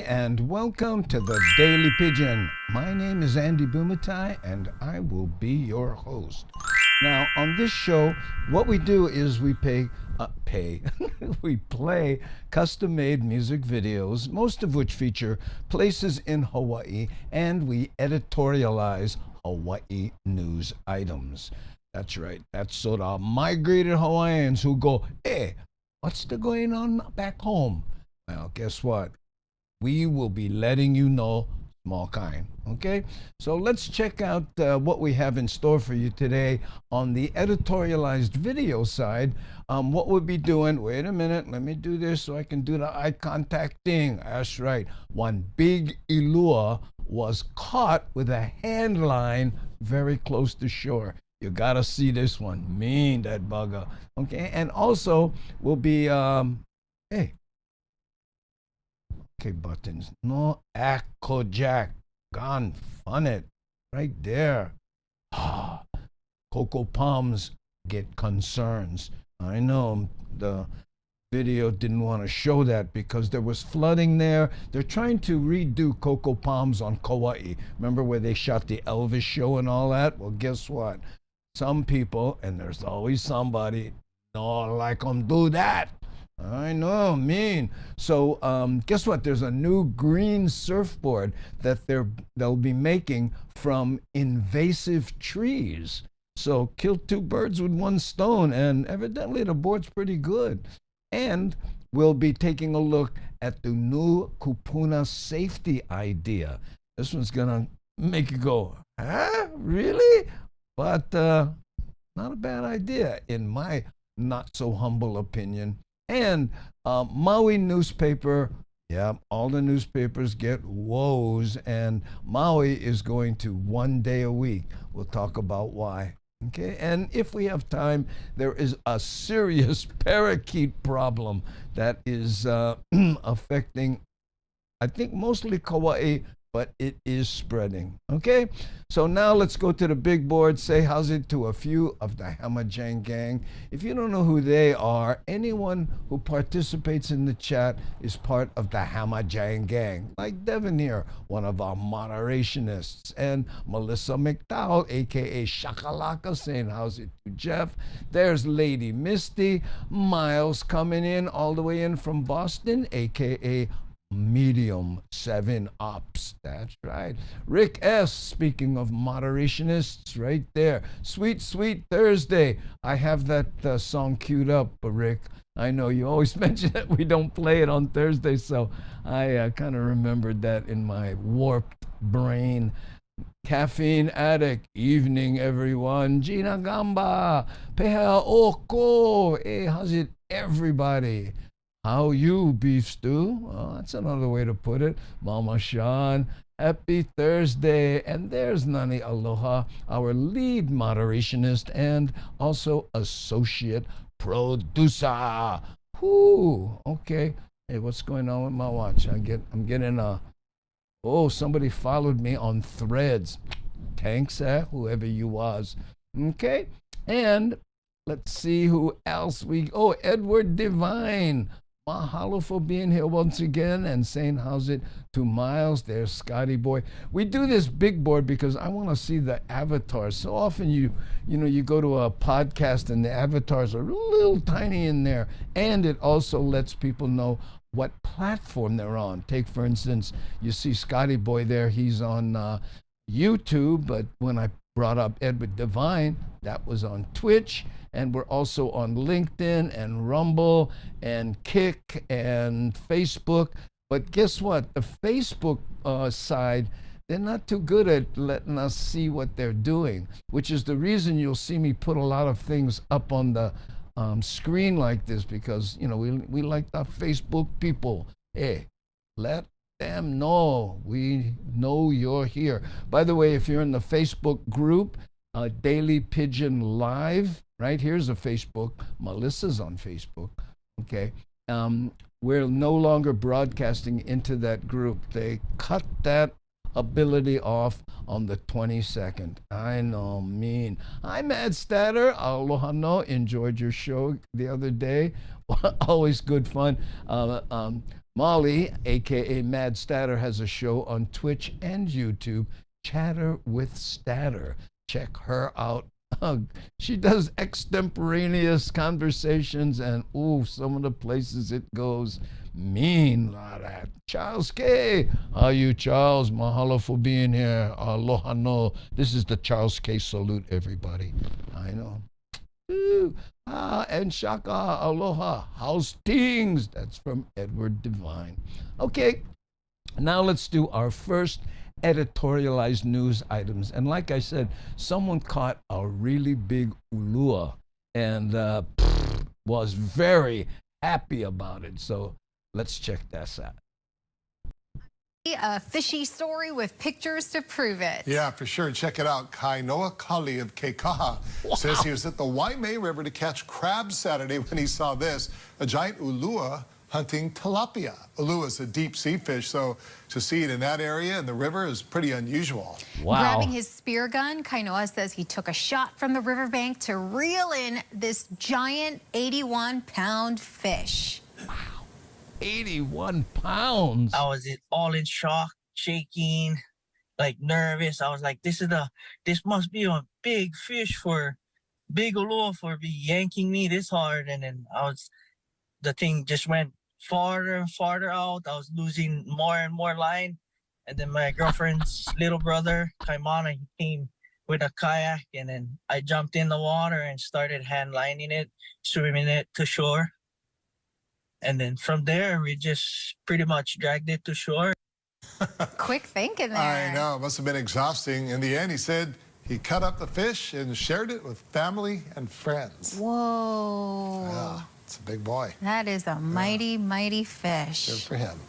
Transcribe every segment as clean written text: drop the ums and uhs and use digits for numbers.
And welcome to the Daily Pigeon. My name is Andy Bumatai, and I will be your host. Now, on this show, what we do is we play custom-made music videos, most of which feature places in Hawaii, and we editorialize Hawaii news items. That's right. That's so the migrated Hawaiians who go, hey, what's the going on back home? Well, guess what? We will be letting you know small kind. Okay, so let's check out what we have in store for you today on the editorialized video side. What we'll be doing, wait a minute, let me do this so I can do the eye contact thing. That's right, one big ilua was caught with a hand line very close to shore. You gotta see this one, mean that bugger. Okay, and also we'll be hey, okay, buttons. No echo jack. Gone fun it. Right there. Ah, Cocoa Palms get concerns. I know the video didn't want to show that because there was flooding there. They're trying to redo Cocoa Palms on Kauai. Remember where they shot the Elvis show and all that? Well, guess what? Some people, and there's always somebody, don't like them do that. I know, mean. So guess what? There's a new green surfboard that they'll be making from invasive trees. So kill two birds with one stone, and evidently the board's pretty good. And we'll be taking a look at the new kupuna safety idea. This one's gonna make you go, huh? Really? But not a bad idea, in my not so humble opinion. And Maui newspaper, yeah, all the newspapers get woes, and Maui is going to 1 day a week. We'll talk about why. Okay, and if we have time, there is a serious parakeet problem that is affecting, I think, mostly Kauai, but it is spreading. Okay, so now let's go to the big board. Say how's it to a few of the Hamajang gang. If you don't know who they are, anyone who participates in the chat is part of the Hamajang gang. Like Devin here, one of our moderationists, and Melissa McDowell, aka Shakalaka, saying how's it to Jeff. There's Lady Misty, Miles coming in all the way in from Boston, aka Medium 7 Ops. That's right. Rick S., speaking of moderationists, right there. Sweet, sweet Thursday. I have that song queued up, Rick. I know you always mention that we don't play it on Thursday, so I kind of remembered that in my warped brain. Caffeine Addict, evening everyone. Gina Gamba, Peha Oko. Hey, how's it, everybody? How you, beef stew? Oh, that's another way to put it. Mama Sean, happy Thursday. And there's Nani Aloha, our lead moderationist and also associate producer. Whoo, okay. Hey, what's going on with my watch? I'm getting somebody followed me on Threads. Thanks, whoever you was. Okay, and let's see who else Edward Divine. Mahalo for being here once again and saying how's it to Miles. There's Scotty Boy. We do this big board because I want to see the avatars. So often you go to a podcast and the avatars are a little tiny in there, and it also lets people know what platform they're on. Take, for instance, you see Scotty Boy there. He's on YouTube, but when I brought up Edward Divine, that was on Twitch, and we're also on LinkedIn and Rumble and Kick and Facebook. But guess what? The Facebook side, they're not too good at letting us see what they're doing, which is the reason you'll see me put a lot of things up on the screen like this, because we like the Facebook people. Hey, let them know we know you're here. By the way, if you're in the Facebook group, Daily Pigeon Live, right here's a Facebook. Melissa's on Facebook. Okay, we're no longer broadcasting into that group. They cut that ability off on the 22nd. I know, mean. Hi, Mad Statter. Aloha no. Enjoyed your show the other day. Always good fun. Molly, aka Mad Statter, has a show on Twitch and YouTube, Chatter with Statter. Check her out. She does extemporaneous conversations, and some of the places it goes, mean lot of that. Charles K. How you, Charles? Mahalo for being here. Aloha no. This is the Charles K. salute, everybody. I know. And Shaka, aloha. How's things? That's from Edward Devine. Okay, now let's do our first editorialized news items. And like I said, someone caught a really big ulua and was very happy about it. So let's check this out. A fishy story with pictures to prove it. Yeah, for sure. Check it out. Kainoa Kali of Keikaha says he was at the Waimea River to catch crabs Saturday when he saw this, a giant ulua hunting tilapia. Ulua is a deep sea fish, so to see it in that area in the river is pretty unusual. Wow. Grabbing his spear gun, Kainoa says he took a shot from the riverbank to reel in this giant 81-pound fish. Wow. 81 pounds. I was all in shock, shaking, like nervous. I was like, this must be a big fish for big ulua for be yanking me this hard. And then the thing just went farther and farther out. I was losing more and more line. And then my girlfriend's little brother, Kaimana, he came with a kayak, and then I jumped in the water and started hand lining it, swimming it to shore. And then from there, we just pretty much dragged it to shore. Quick thinking there. I know. It must have been exhausting. In the end, he said he cut up the fish and shared it with family and friends. Whoa. Yeah, it's a big boy. That is a mighty, mighty fish. Good for him.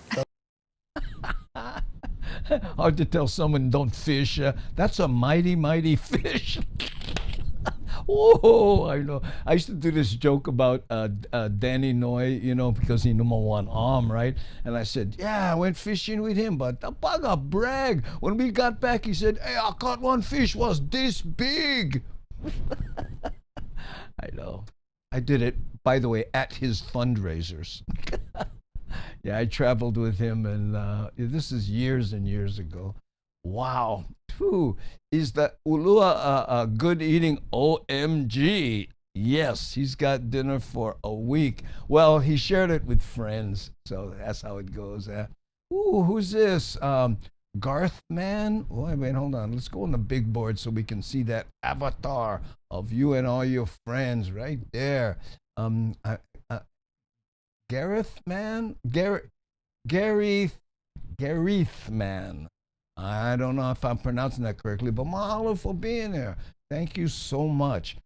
Hard to tell someone don't fish. That's a mighty, mighty fish. Oh, I know. I used to do this joke about Danny Noy, because he number one arm, right? And I said, yeah, I went fishing with him, but the bugger brag. When we got back, he said, hey, I caught one fish was this big. I know. I did it, by the way, at his fundraisers. Yeah, I traveled with him, and this is years and years ago. Wow. Whew. Is the ulua a good eating? OMG. Yes, he's got dinner for a week. Well, he shared it with friends, so that's how it goes. Ooh, who's this? Garth Man? Wait, hold on. Let's go on the big board so we can see that avatar of you and all your friends right there. Gareth Man? Gareth Man. I don't know if I'm pronouncing that correctly, but mahalo for being there. Thank you so much.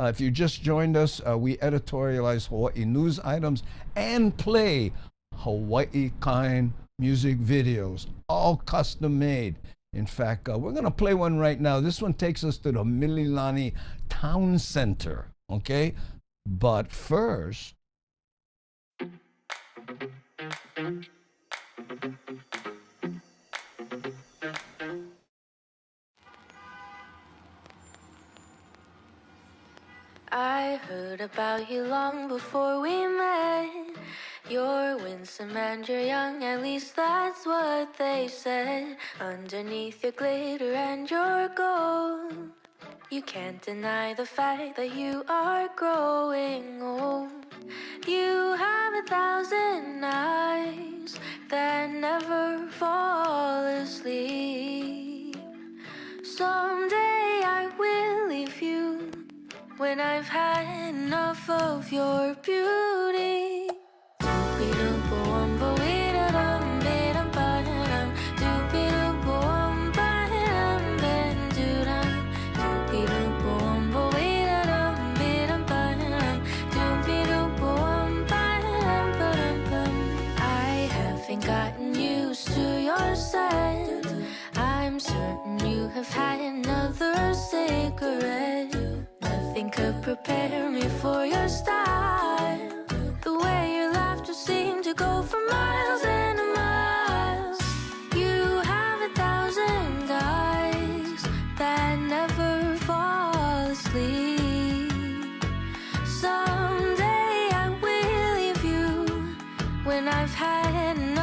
If you just joined us, we editorialize Hawaii news items and play Hawaii kind music videos, all custom made. In fact, we're going to play one right now. This one takes us to the Mililani Town Center, okay? But first... I heard about you long before we met. You're winsome and you're young, at least that's what they said. Underneath your glitter and your gold, you can't deny the fact that you are growing old. You have 1,000 eyes that never fall asleep. Someday I will leave you when I've had enough of your beauty. I haven't gotten used to your scent. I'm certain you have had another cigarette. Nothing could prepare me for your style. The way your laughter seemed to go for miles and miles. You have 1,000 eyes that never fall asleep. Someday I will leave you when I've had enough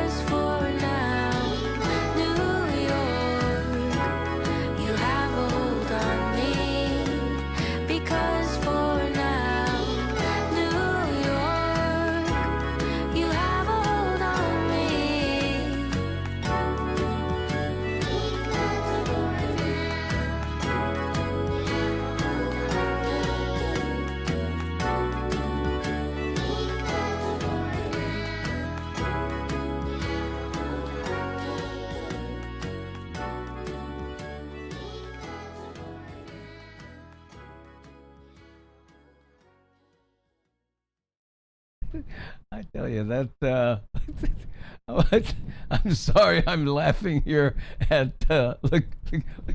Because for now, New York, you have a hold on me. Because for now, New York, you have a hold on me. I tell you that. I'm sorry, I'm laughing here at look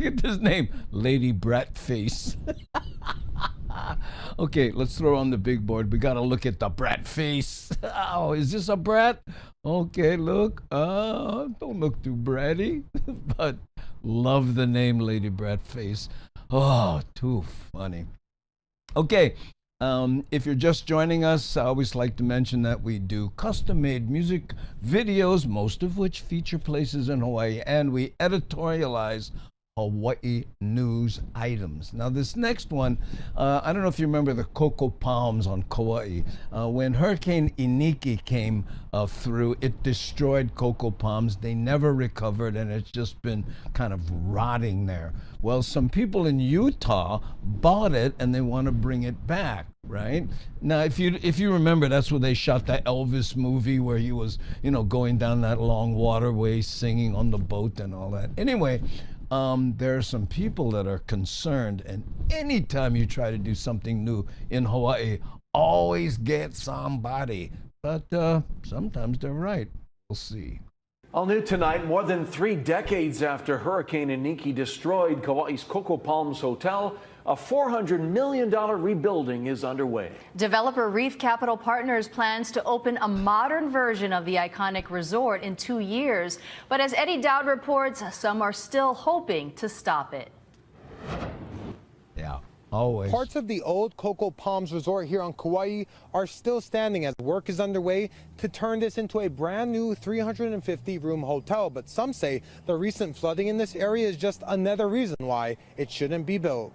at this name, Lady Bratface. Okay, let's throw on the big board. We gotta look at the brat face. Oh, is this a brat? Okay, look. Don't look too bratty, but love the name Lady Bratface. Oh, too funny. Okay, if you're just joining us, I always like to mention that we do custom-made music videos, most of which feature places in Hawaii, and we editorialize Hawaii news items. Now, this next one, I don't know if you remember the cocoa palms on Kauai. When Hurricane Iniki came through, it destroyed cocoa palms. They never recovered, and it's just been kind of rotting there. Well, some people in Utah bought it, and they want to bring it back, right? Now, if you remember, that's where they shot that Elvis movie where he was, going down that long waterway singing on the boat and all that. Anyway, there are some people that are concerned, and anytime you try to do something new in Hawaii, always get somebody. But sometimes they're right. We'll see. All new tonight, more than 3 decades after Hurricane Iniki destroyed Kauai's Cocoa Palms Hotel, a $400 million rebuilding is underway. Developer Reef Capital Partners plans to open a modern version of the iconic resort in 2 years. But as Eddie Dowd reports, some are still hoping to stop it. Yeah, always. Parts of the old Cocoa Palms Resort here on Kauai are still standing as work is underway to turn this into a brand new 350-room hotel. But some say the recent flooding in this area is just another reason why it shouldn't be built.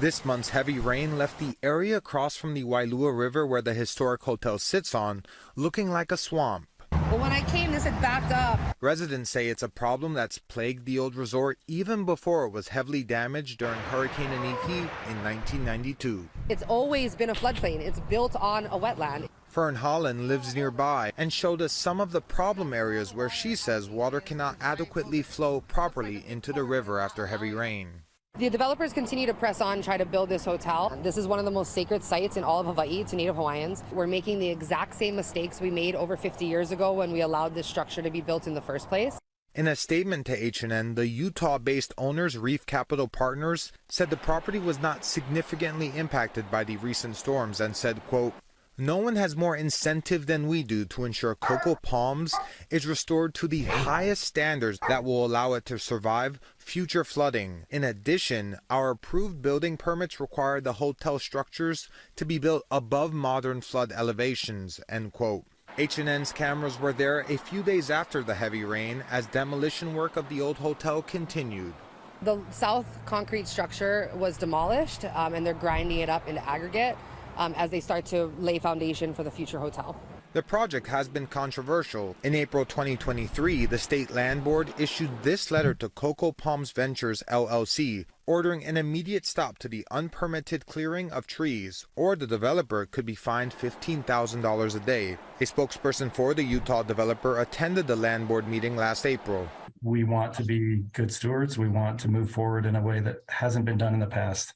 This month's heavy rain left the area across from the Wailua River where the historic hotel sits on looking like a swamp. But when I came, this had backed up. Residents say it's a problem that's plagued the old resort even before it was heavily damaged during Hurricane Iniki in 1992. It's always been a floodplain. It's built on a wetland. Fern Holland lives nearby and showed us some of the problem areas where she says water cannot adequately flow properly into the river after heavy rain. The developers continue to press on, try to build this hotel. This is one of the most sacred sites in all of Hawaii to Native Hawaiians. We're making the exact same mistakes we made over 50 years ago when we allowed this structure to be built in the first place. In a statement to H&N, the Utah-based owners, Reef Capital Partners, said the property was not significantly impacted by the recent storms and said, quote, "No one has more incentive than we do to ensure Cocoa Palms is restored to the highest standards that will allow it to survive future flooding. In addition, our approved building permits require the hotel structures to be built above modern flood elevations," end quote. H&N's cameras were there a few days after the heavy rain as demolition work of the old hotel continued. The south concrete structure was demolished and they're grinding it up into aggregate as they start to lay foundation for the future hotel. The project has been controversial. In April 2023, the State Land Board issued this letter to Cocoa Palms Ventures LLC, ordering an immediate stop to the unpermitted clearing of trees, or the developer could be fined $15,000 a day. A spokesperson for the Utah developer attended the Land Board meeting last April. We want to be good stewards. We want to move forward in a way that hasn't been done in the past.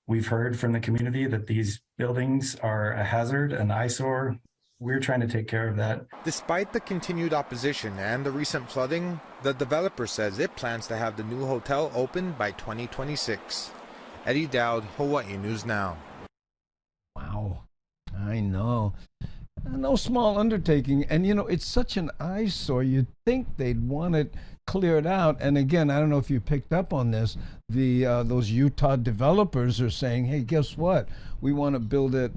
We've heard from the community that these buildings are a hazard, an eyesore. We're trying to take care of that. Despite the continued opposition and the recent flooding, the developer says it plans to have the new hotel open by 2026. Eddie Dowd, Hawaii News Now. Wow, I know. No small undertaking. And, it's such an eyesore. You'd think they'd want it cleared out. And again, I don't know if you picked up on this. Those Utah developers are saying, hey, guess what? We want to build it,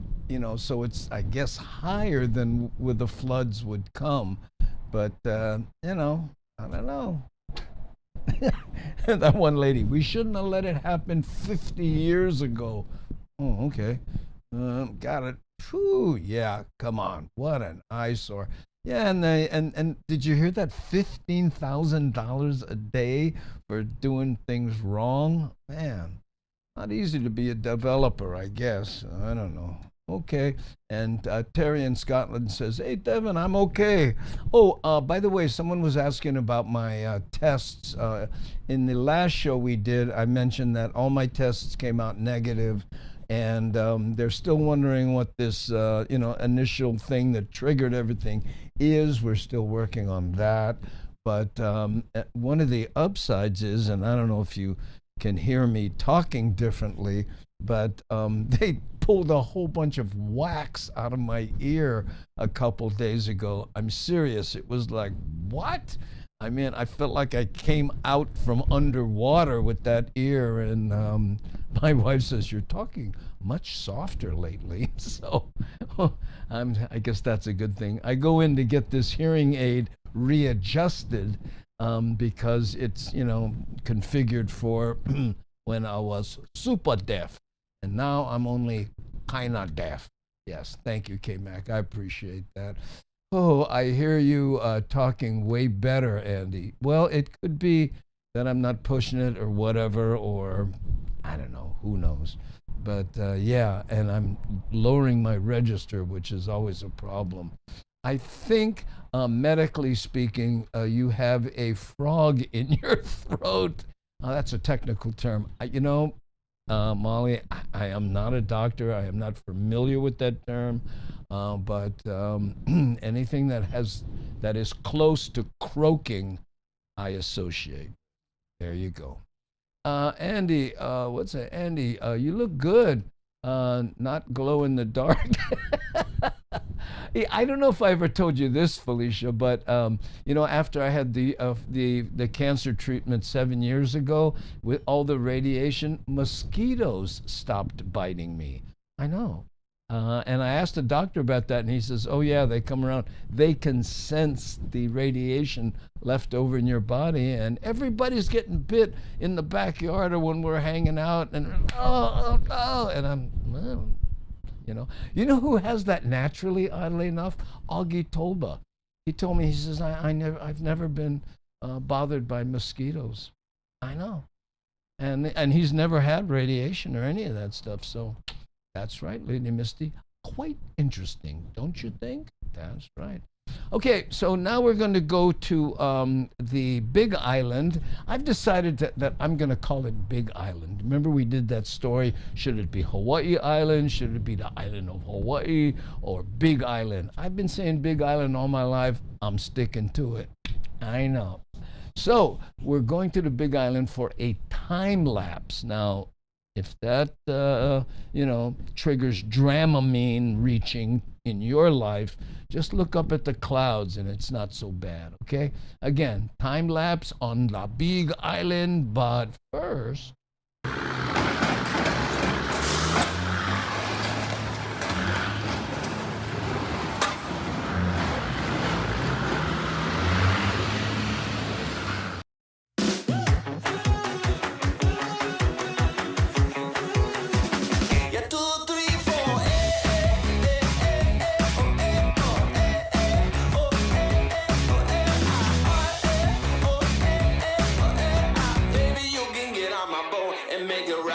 so it's, I guess, higher than where the floods would come. But, I don't know. That one lady, we shouldn't have let it happen 50 years ago. Oh, okay. Got it. Whew, yeah, come on. What an eyesore. Yeah, and did you hear that $15,000 a day for doing things wrong? Man, not easy to be a developer, I guess. I don't know. Okay. And Terry in Scotland says, hey, Devin, I'm okay. Oh, by the way, someone was asking about my tests. In the last show we did, I mentioned that all my tests came out negative. And they're still wondering what this, initial thing that triggered everything is. We're still working on that. But one of the upsides is, and I don't know if you can hear me talking differently, but they pulled a whole bunch of wax out of my ear a couple days ago. I'm serious. It was like, what? I mean, I felt like I came out from underwater with that ear, and my wife says, you're talking much softer lately. So I guess that's a good thing. I go in to get this hearing aid readjusted because it's, configured for when I was super deaf, and now I'm only kind of deaf. Yes, thank you, K-Mac. I appreciate that. Oh, I hear you talking way better, Andy. Well, it could be that I'm not pushing it or whatever, or I don't know, who knows. But yeah, and I'm lowering my register, which is always a problem. I think, medically speaking, you have a frog in your throat. That's a technical term. Molly, I am not a doctor. I am not familiar with that term. But anything that is close to croaking, I associate. There you go. Andy, what's that? Andy, you look good. Not glow in the dark. I don't know if I ever told you this, Felicia, but after I had the cancer treatment 7 years ago with all the radiation, mosquitoes stopped biting me. I know. And I asked the doctor about that, and he says, oh, yeah, they come around. They can sense the radiation left over in your body, and everybody's getting bit in the backyard or when we're hanging out, and and I'm, well, You know who has that naturally, oddly enough? Augie Tolba. He told me, he says, I've never been bothered by mosquitoes. I know. And he's never had radiation or any of that stuff, so... That's right, Lady Misty. Quite interesting, don't you think? That's right. Okay, so now we're going to go to the Big Island. I've decided that I'm going to call it Big Island. Remember we did that story, should it be Hawaii Island, should it be the island of Hawaii, or Big Island? I've been saying Big Island all my life. I'm sticking to it. I know. So we're going to the Big Island for a time lapse. Now, if that, triggers Dramamine reaching in your life, just look up at the clouds and it's not so bad, okay? Again, time lapse on the Big Island, but first... Make it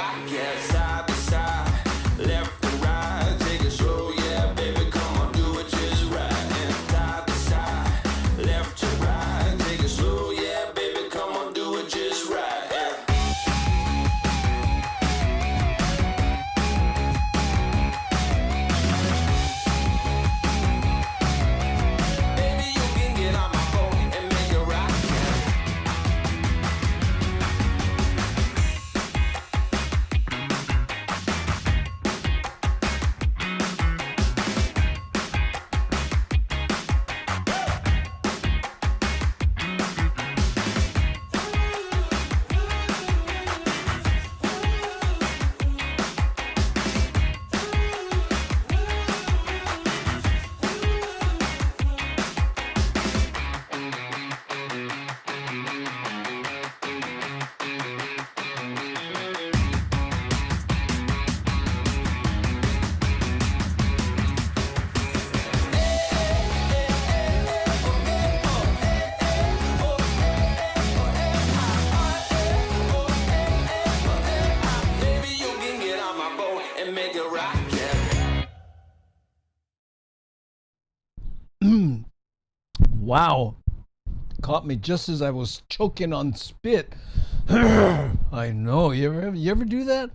Wow. Caught me just as I was choking on spit. I know. You ever do that?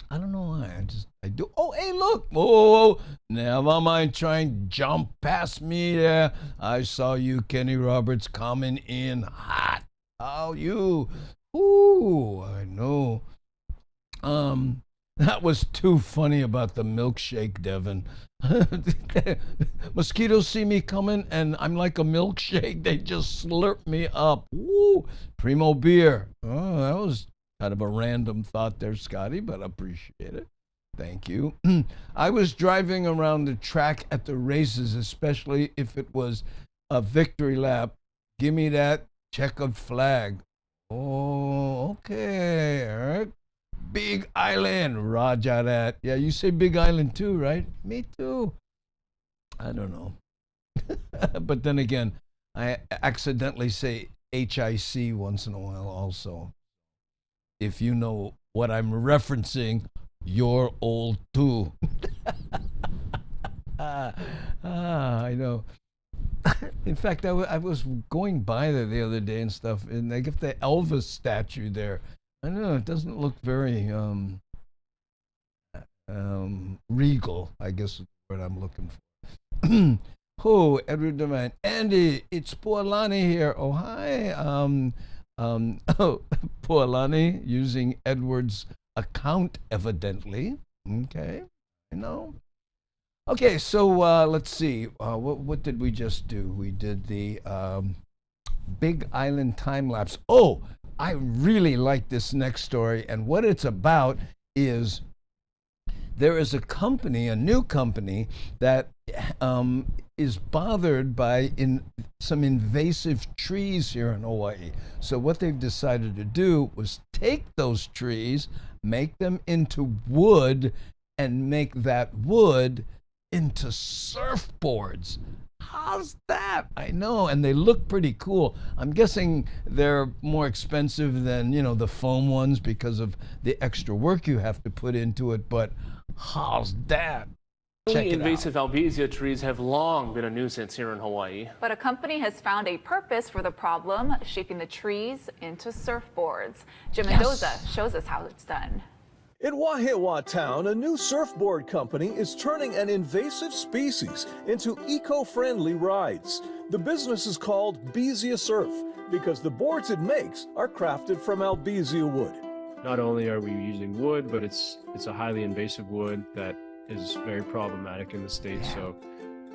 I don't know why. I do. Oh, hey, look. Oh, never mind trying to jump past me there. I saw you, Kenny Roberts, coming in hot. How you? Ooh, I know. That was too funny about the milkshake, Devin. Mosquitoes see me coming and I'm like a milkshake. They just slurp me up. Woo! Primo beer. Oh, that was kind of a random thought there, Scotty, but I appreciate it. Thank you. I was driving around the track at the races, especially if it was a victory lap. Give me that checkered flag. Oh, okay. All right. Big Island, Roger that. Yeah, you say Big Island too, right? Me too. I don't know. But then again, I accidentally say HIC once in a while also. If you know what I'm referencing, you're old too. I know. In fact, I was going by there the other day and stuff, and they got the Elvis statue there. I don't know, it doesn't look very regal, I guess is what I'm looking for. Oh, Edward Devine. Andy, it's Pualani here. Oh, hi. Oh, Pualani using Edward's account, evidently. Okay, I know. Okay, so let's see. What did we just do? We did the Big Island time lapse. Oh, I really like this next story, and what it's about is there is a company, a new company, that is bothered by some invasive trees here in Hawaii. So what they've decided to do was take those trees, make them into wood, and make that wood into surfboards. How's that? I know, and they look pretty cool. I'm guessing they're more expensive than, the foam ones because of the extra work you have to put into it, but how's that? Invasive albizia trees have long been a nuisance here in Hawaii. But a company has found a purpose for the problem, shaping the trees into surfboards. Jim Mendoza shows us how it's done. In Wahiawa Town, a new surfboard company is turning an invasive species into eco-friendly rides. The business is called Beesia Surf because the boards it makes are crafted from albizia wood. Not only are we using wood, but it's a highly invasive wood that is very problematic in the state. So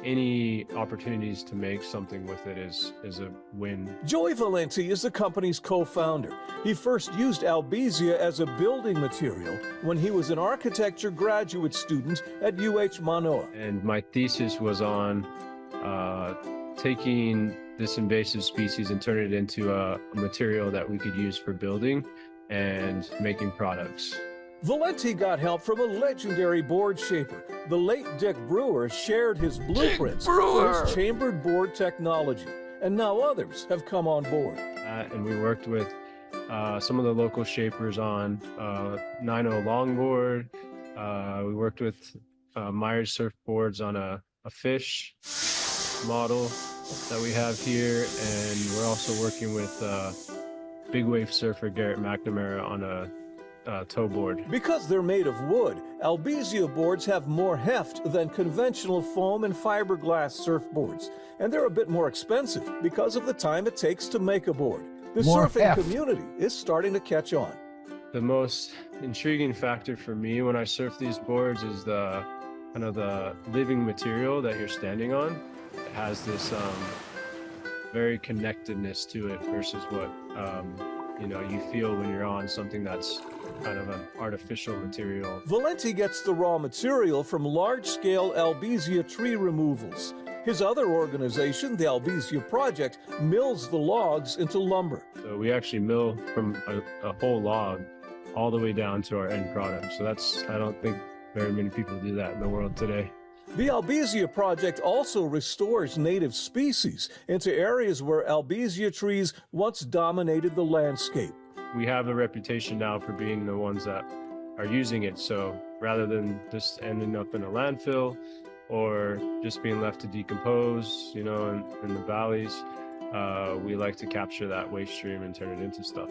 any opportunities to make something with it is a win. Joey Valenti is the company's co-founder. He first used albizia as a building material when he was an architecture graduate student at UH Manoa. And my thesis was on taking this invasive species and turning it into a material that we could use for building and making products. Valenti got help from a legendary board shaper. The late Dick Brewer shared his blueprints for his chambered board technology, and now others have come on board. And we worked with some of the local shapers on 9.0 longboard. We worked with Myers surfboards on a fish model that we have here, and we're also working with big wave surfer Garrett McNamara on a tow board. Because they're made of wood, albizia boards have more heft than conventional foam and fiberglass surfboards, and they're a bit more expensive because of the time it takes to make a board. The surfing community is starting to catch on. The most intriguing factor for me when I surf these boards is the kind of the living material that you're standing on. It has this very connectedness to it versus what you feel when you're on something that's kind of an artificial material. Valenti gets the raw material from large-scale albizia tree removals. His other organization, the Albizia Project, mills the logs into lumber. So we actually mill from a whole log all the way down to our end product. So I don't think very many people do that in the world today. The Albizia Project also restores native species into areas where albizia trees once dominated the landscape. We have a reputation now for being the ones that are using it. So rather than just ending up in a landfill or just being left to decompose, you know, in the valleys. We like to capture that waste stream and turn it into stuff.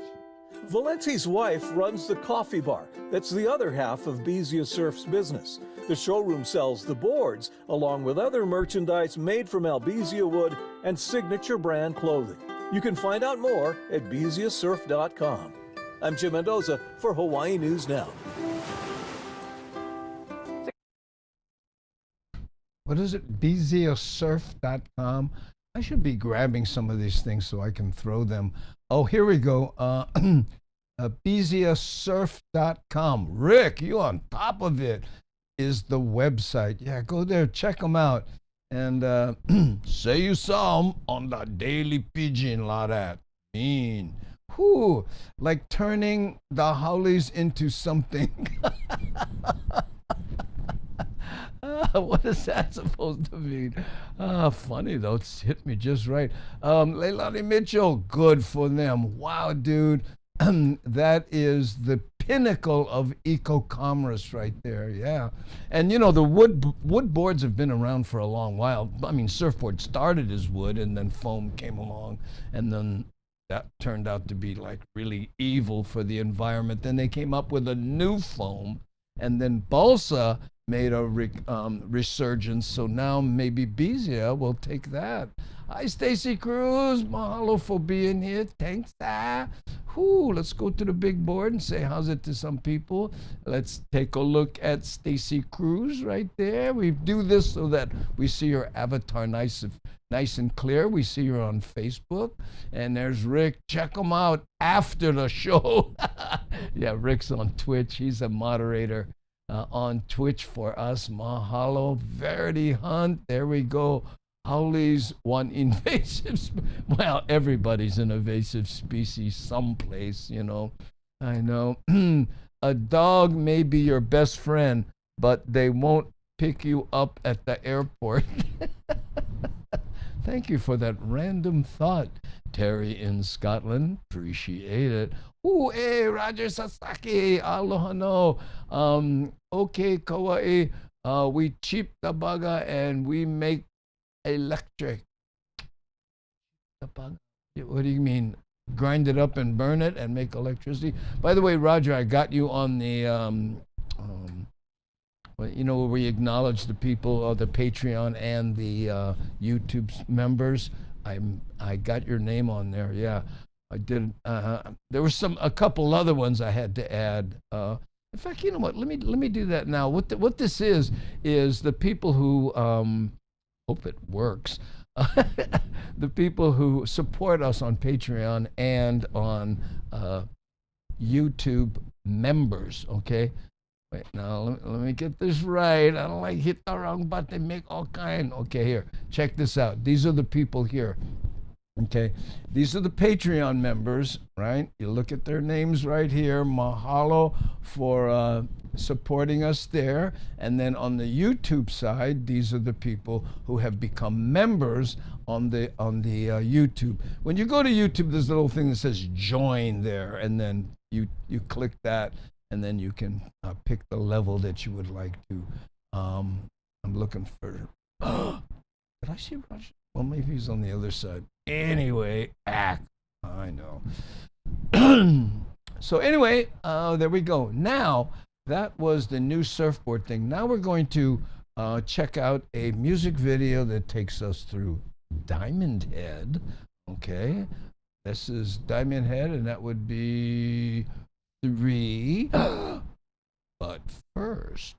Valenti's wife runs the coffee bar. That's the other half of Beesia Surf's business. The showroom sells the boards, along with other merchandise made from Albizia wood and signature brand clothing. You can find out more at BeziaSurf.com. I'm Jim Mendoza for Hawaii News Now. What is it? BeziaSurf.com. I should be grabbing some of these things so I can throw them. Oh, here we go. BeziaSurf.com. Rick, you on top of it, is the website. Yeah, go there, check them out. And say you saw them on the Daily Pidgin, lot that. Mean. Whew, like turning the Howleys into something. What is that supposed to mean? Funny though, it's hit me just right. Leilani Mitchell, good for them. Wow, dude, that is the pinnacle of eco-commerce right there, yeah. And you know, the wood boards have been around for a long while. I mean, surfboard started as wood and then foam came along, and then that turned out to be like really evil for the environment. Then they came up with a new foam, and then balsa made a resurgence, so now maybe Beezia will take that. Hi, Stacy Cruz. Mahalo for being here. Thanks. Whew, let's go to the big board and say how's it to some people. Let's take a look at Stacy Cruz right there. We do this so that we see her avatar nice and clear. We see her on Facebook. And there's Rick. Check him out after the show. Yeah, Rick's on Twitch. He's a moderator on Twitch for us. Mahalo. Verity Hunt. There we go. Howleys, one invasive, well, everybody's an invasive species someplace, you know. I know. A dog may be your best friend, but they won't pick you up at the airport. Thank you for that random thought, Terry in Scotland. Appreciate it. Ooh, hey, Roger Sasaki. Aloha no. Okay, kawaii. We cheap the baga and we make electric. What do you mean? Grind it up and burn it and make electricity? By the way, Roger, I got you on the, you know, where we acknowledge the people, the Patreon and the YouTube members. I got your name on there. Yeah, I did. There were a couple other ones I had to add. In fact, you know what? Let me do that now. What this is the people who hope it works. The people who support us on Patreon and on YouTube members, okay? Wait, now let me get this right. I don't like hit the wrong button, make all kind. Okay, here, check this out. These are the people here, okay? These are the Patreon members, right? You look at their names right here. Mahalo for supporting us there. And then on the YouTube side, these are the people who have become members on the YouTube. When you go to YouTube, there's a little thing that says join there, and then you click that, and then you can pick the level that you would like to. I'm looking for. Did I see Roger? Well, maybe he's on the other side. Anyway, I know. So anyway, there we go. Now, that was the new surfboard thing. Now we're going to check out a music video that takes us through Diamond Head. Okay, this is Diamond Head, and that would be 3. But first.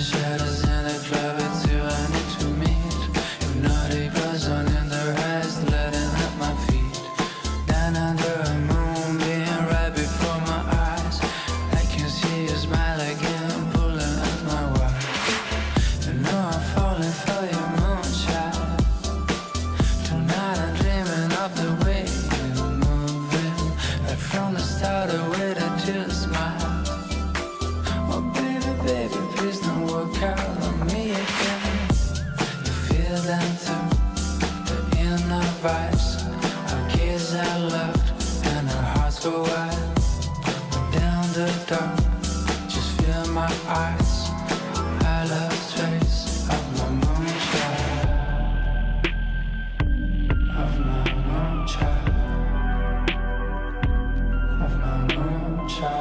shadows in the club, it's you I need to meet. Hypnotic buzz on in their eyes, letting at my feet. Down under a moonbeam, right before my eyes. I can see you smile again, pulling at my wire. You know I'm falling for your moonshine. Tonight I'm dreaming of the way you're moving. Right from the start, I waited till you smile. Oh baby, baby, please don't walk out on me again. You feel them too, the inner vibes. Our gaze are locked and our hearts go wild. Down the dark, just feel my eyes. I love trace of my moonshine, of my moonshine, of my moonshine.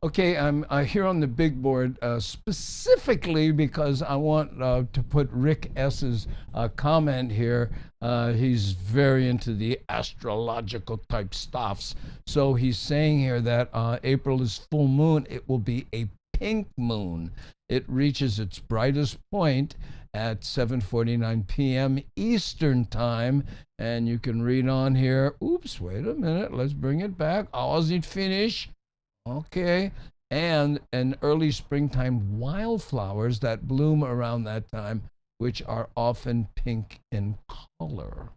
Okay, I'm here on the big board specifically because I want to put Rick S.'s comment here. He's very into the astrological type stuffs. So he's saying here that April is full moon. It will be a pink moon. It reaches its brightest point at 7:49 p.m. Eastern time. And you can read on here. Oops, wait a minute. Let's bring it back. I wasn't finished. Okay, and early springtime wildflowers that bloom around that time, which are often pink in color.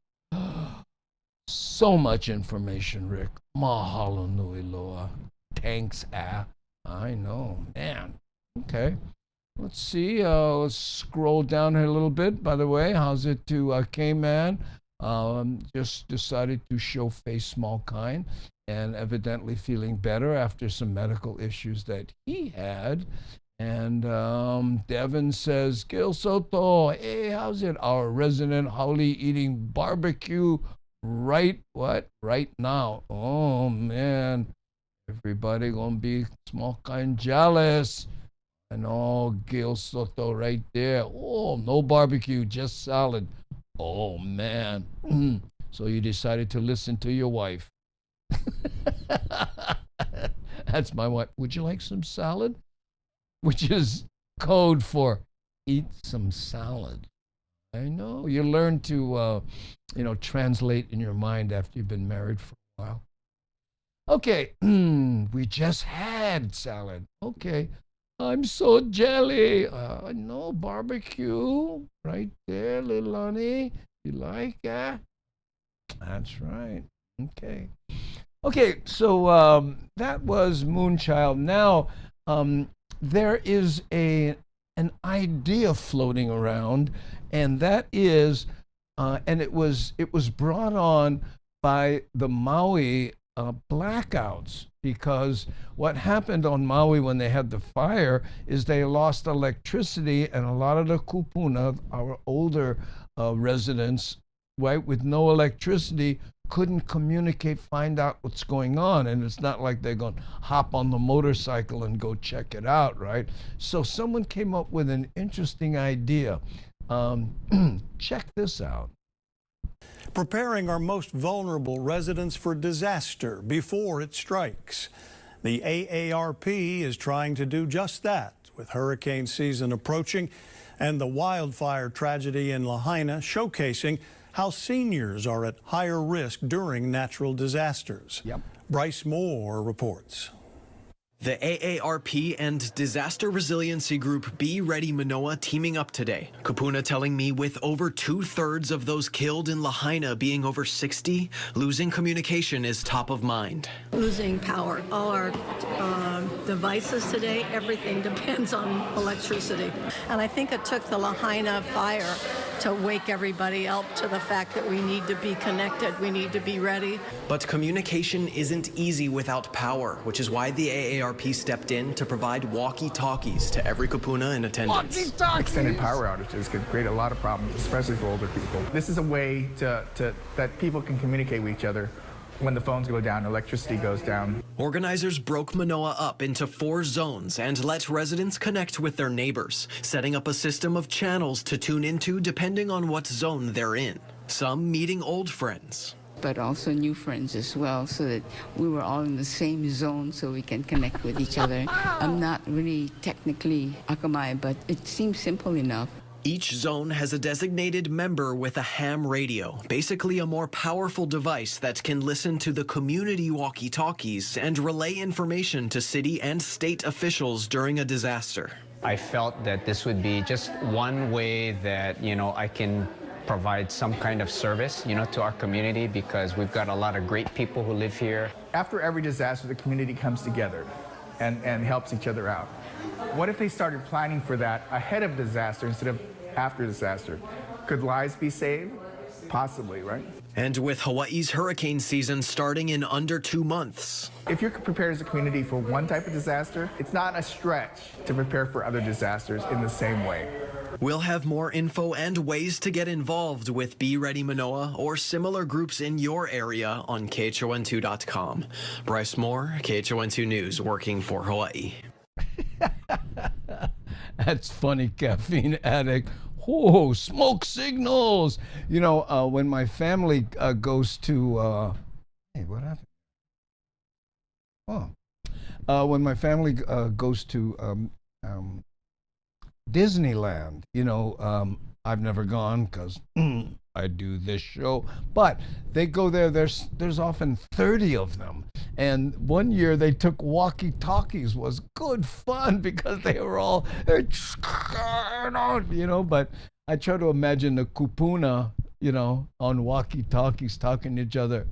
So much information, Rick. Mahalo nui loa. Thanks, I know, man. Okay, let's see. Let's scroll down here a little bit. By the way, how's it to K-Man? Just decided to show face small kind and evidently feeling better after some medical issues that he had. And Devin says, Gil Soto, hey, how's it? Our resident Howley eating barbecue right now. Oh, man. Everybody gonna be small kind jealous. I know, Gil Soto right there. Oh, no barbecue, just salad. Oh, man. So you decided to listen to your wife. That's my wife. Would you like some salad? Which is code for eat some salad. I know. You learn to, translate in your mind after you've been married for a while. Okay. We just had salad. Okay. I'm so jelly. No barbecue. Right there, little honey. You like that? That's right. Okay. Okay, so that was Moonchild. Now, there is an idea floating around, and that is, and it was brought on by the Maui blackouts, because what happened on Maui when they had the fire is they lost electricity, and a lot of the kupuna, our older residents, right, with no electricity, couldn't communicate, find out what's going on. And it's not like they're going to hop on the motorcycle and go check it out, right? So someone came up with an interesting idea. Check this out. Preparing our most vulnerable residents for disaster before it strikes. The AARP is trying to do just that with hurricane season approaching and the wildfire tragedy in Lahaina showcasing how seniors are at higher risk during natural disasters. Yep. Bryce Moore reports. The AARP and disaster resiliency group Be Ready Manoa teaming up today. Kupuna telling me with over 2/3 of those killed in Lahaina being over 60, losing communication is top of mind. Losing power. All our devices today, everything depends on electricity. And I think it took the Lahaina fire to wake everybody up to the fact that we need to be connected, we need to be ready. But communication isn't easy without power, which is why the AARP stepped in to provide walkie-talkies to every kupuna in attendance. Extended power outages could create a lot of problems, especially for older people. This is a way that people can communicate with each other when the phones go down, electricity goes down. Organizers broke Manoa up into 4 zones and let residents connect with their neighbors, setting up a system of channels to tune into depending on what zone they're in. Some meeting old friends, but also new friends as well, so that we were all in the same zone so we can connect with each other. I'm not really technically Akamai, but it seems simple enough. Each zone has a designated member with a ham radio, basically a more powerful device that can listen to the community walkie-talkies and relay information to city and state officials during a disaster. I felt that this would be just one way that, I can provide some kind of service, to our community, because we've got a lot of great people who live here. After every disaster, the community comes together and helps each other out. What if they started planning for that ahead of disaster instead of after disaster? Could lives be saved? Possibly, right? And with Hawaii's hurricane season starting in under 2 months. If you're prepared as a community for one type of disaster, it's not a stretch to prepare for other disasters in the same way. We'll have more info and ways to get involved with Be Ready Manoa or similar groups in your area on KHON2.com. Bryce Moore, KHON2 News, working for Hawaii. That's funny, caffeine addict. Oh, smoke signals. When my family goes to, hey, what happened? Oh, when my family goes to Disneyland, I've never gone because I do this show, but they go there. There's often 30 of them. And one year they took walkie-talkies. Was good fun because they were all, but I try to imagine the kupuna, on walkie-talkies talking to each other.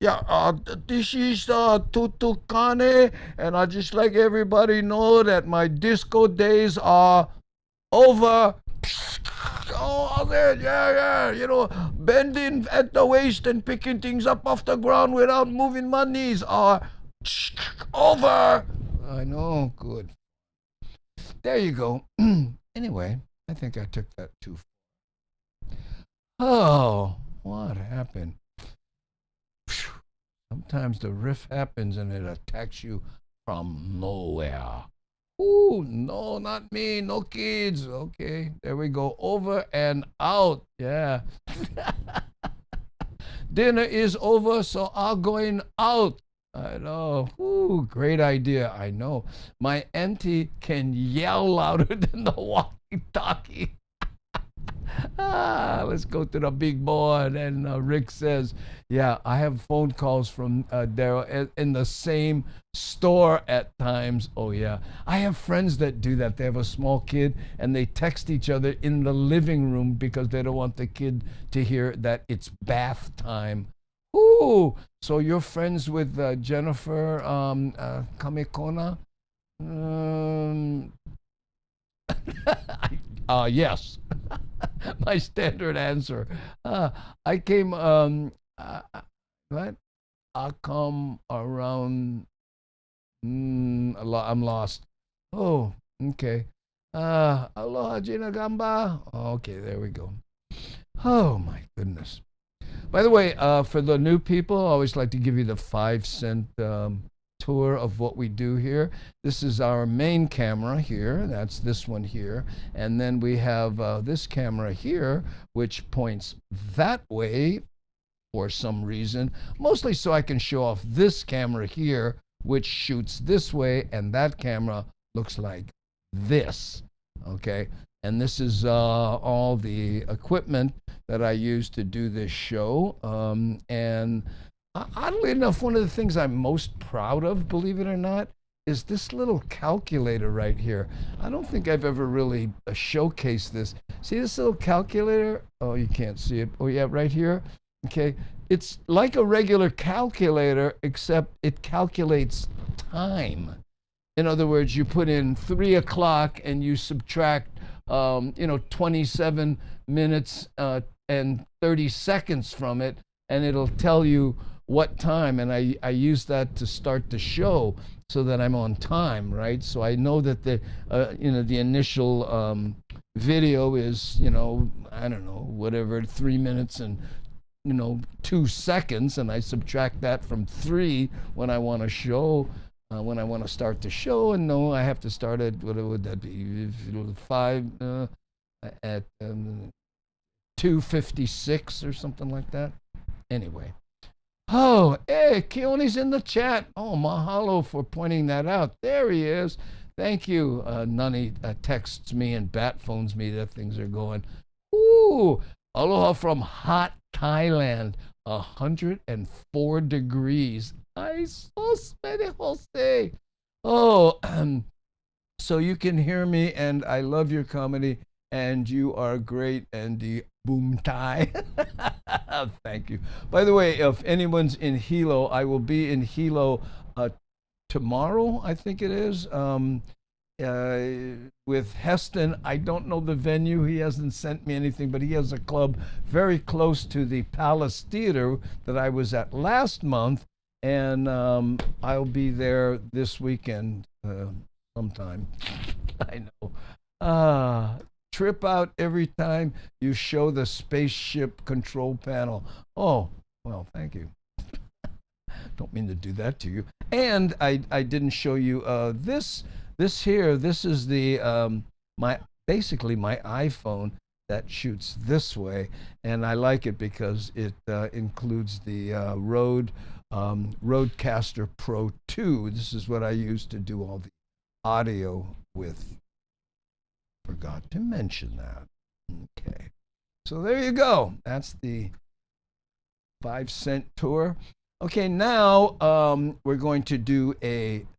This is Tutukane, and I just like everybody know that my disco days are over. Oh, there, yeah, bending at the waist and picking things up off the ground without moving my knees are over. I know, good. There you go. Anyway, I think I took that too far. Oh, what happened? Sometimes the riff happens and it attacks you from nowhere. Ooh, no, not me, no kids. Okay, there we go. Over and out. Yeah. Dinner is over, so I'm going out. I know. Ooh, great idea. I know. My auntie can yell louder than the walkie-talkie. Let's go to the big board. And Rick says, yeah, I have phone calls from Daryl in the same store at times. Oh, yeah. I have friends that do that. They have a small kid and they text each other in the living room because they don't want the kid to hear that it's bath time. Ooh, so you're friends with Jennifer Kamekona? Yes. My standard answer. I came, what? I come around, I'm lost. Oh, okay. Aloha, Gina Gamba. Okay, there we go. Oh, my goodness. By the way, for the new people, I always like to give you the 5-cent tour of what we do here. This is our main camera here. That's this one here. And then we have this camera here, which points that way for some reason, mostly so I can show off this camera here, which shoots this way, and that camera looks like this. Okay, And this is all the equipment that I use to do this show. And oddly enough, one of the things I'm most proud of, believe it or not, is this little calculator right here. I don't think I've ever really showcased this. See this little calculator? Oh, you can't see it. Oh yeah, right here. Okay, it's like a regular calculator, except it calculates time. In other words, you put in 3 o'clock and you subtract 27 minutes and 30 seconds from it, and it'll tell you what time. And I use that to start the show so that I'm on time, right? So I know that the initial video is, I don't know, whatever, 3 minutes and 2 seconds, and I subtract that from 3 when I want to show. When I want to start the show, and no, I have to start at, what would that be, 5 at 2:56 or something like that. Anyway. Oh, hey, Keone's in the chat. Oh, mahalo for pointing that out. There he is. Thank you. Nani texts me and bat phones me that things are going. Ooh, aloha from hot Thailand, 104 degrees. I so spere Jose. Oh, so you can hear me, and I love your comedy, and you are great, Andy Bumatai. Thank you. By the way, if anyone's in Hilo, I will be in Hilo tomorrow, I think it is, with Heston. I don't know the venue. He hasn't sent me anything, but he has a club very close to the Palace Theater that I was at last month. And I'll be there this weekend sometime. I know. Trip out every time you show the spaceship control panel. Oh, well, thank you. Don't mean to do that to you. And I didn't show you this here. This is the basically my iPhone that shoots this way, and I like it because it includes the Rodecaster Pro 2. This is what I use to do all the audio with. Forgot to mention that. Okay. So there you go. That's the 5-cent tour. Okay, now we're going to do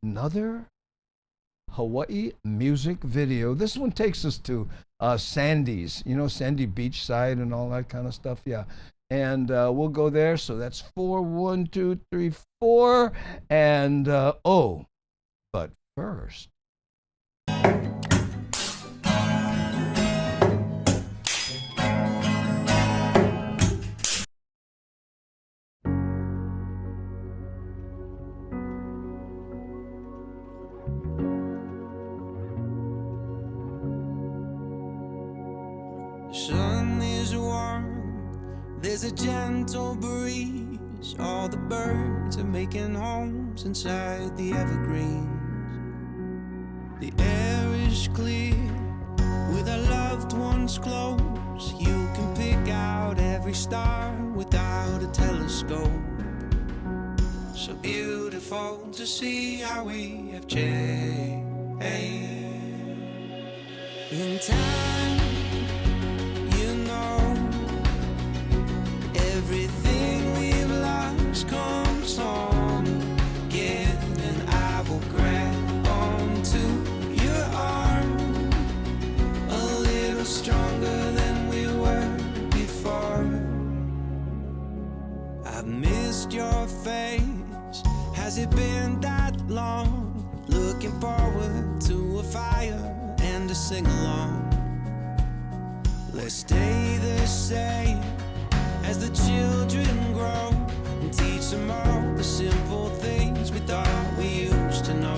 another Hawaii music video. This one takes us to Sandy's, Sandy Beachside and all that kind of stuff. Yeah. And we'll go there. So that's 4, 1, 2, 3, 4. And but first. The sun is warm, there's a gentle breeze. All the birds are making homes inside the evergreens. The air is clear, with our loved ones close. You can pick out every star without a telescope. So beautiful to see how we have changed. In time, everything we've lost comes on again, and I will grab onto your arm a little stronger than we were before. I've missed your face, has it been that long? Looking forward to a fire and a sing-along. Let's stay the same as the children grow, and teach them all the simple things we thought we used to know.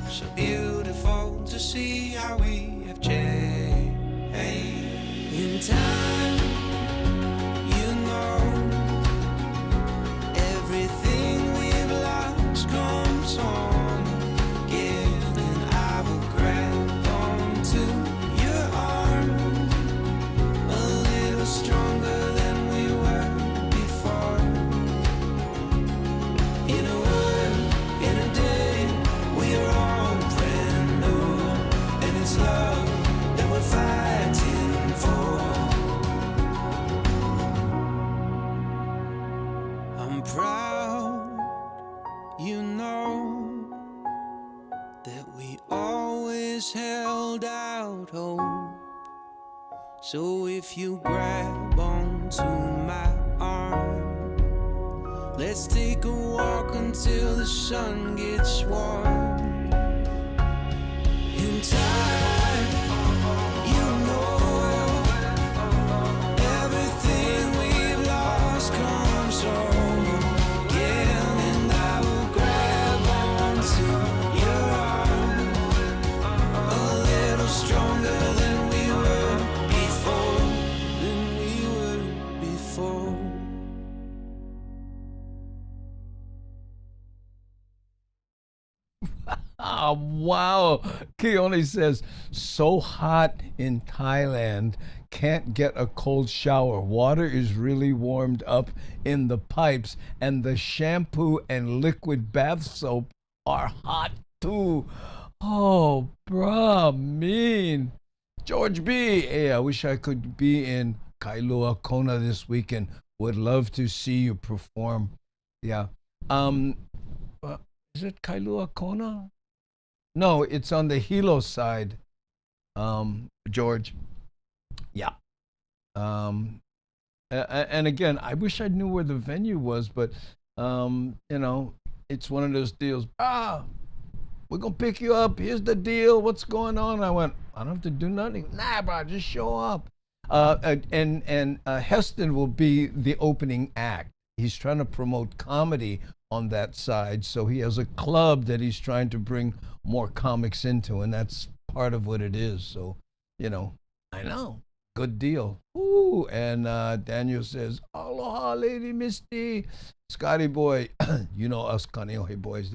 So beautiful to see how we have changed. In time, everything we've lost comes on again, and I will grab onto your arm a little stronger than we were before. In a world, in a day, we are all brand new, and it's love. once held out hope. So if you grab onto my arm, let's take a walk until the sun gets warm. In time, you know, everything we've lost comes home again, and I will grab onto your arm a little stronger than we were before. Ah, wow. Keone says, so hot in Thailand, can't get a cold shower. Water is really warmed up in the pipes, and the shampoo and liquid bath soap are hot too. Oh, bruh, mean. George B. Hey, I wish I could be in Kailua Kona this weekend. Would love to see you perform. Yeah. Is it Kailua Kona? No, it's on the Hilo side, George. Yeah. And again, I wish I knew where the venue was, but, it's one of those deals. We're going to pick you up. Here's the deal. What's going on? I went, I don't have to do nothing. Nah, bro, just show up. And Heston will be the opening act. He's trying to promote comedy on that side, so he has a club that he's trying to bring more comics into, and that's part of what it is. So, I know, good deal. Ooh, and Daniel says, aloha, Lady Misty. Scotty boy, you know us Kaneohe boys,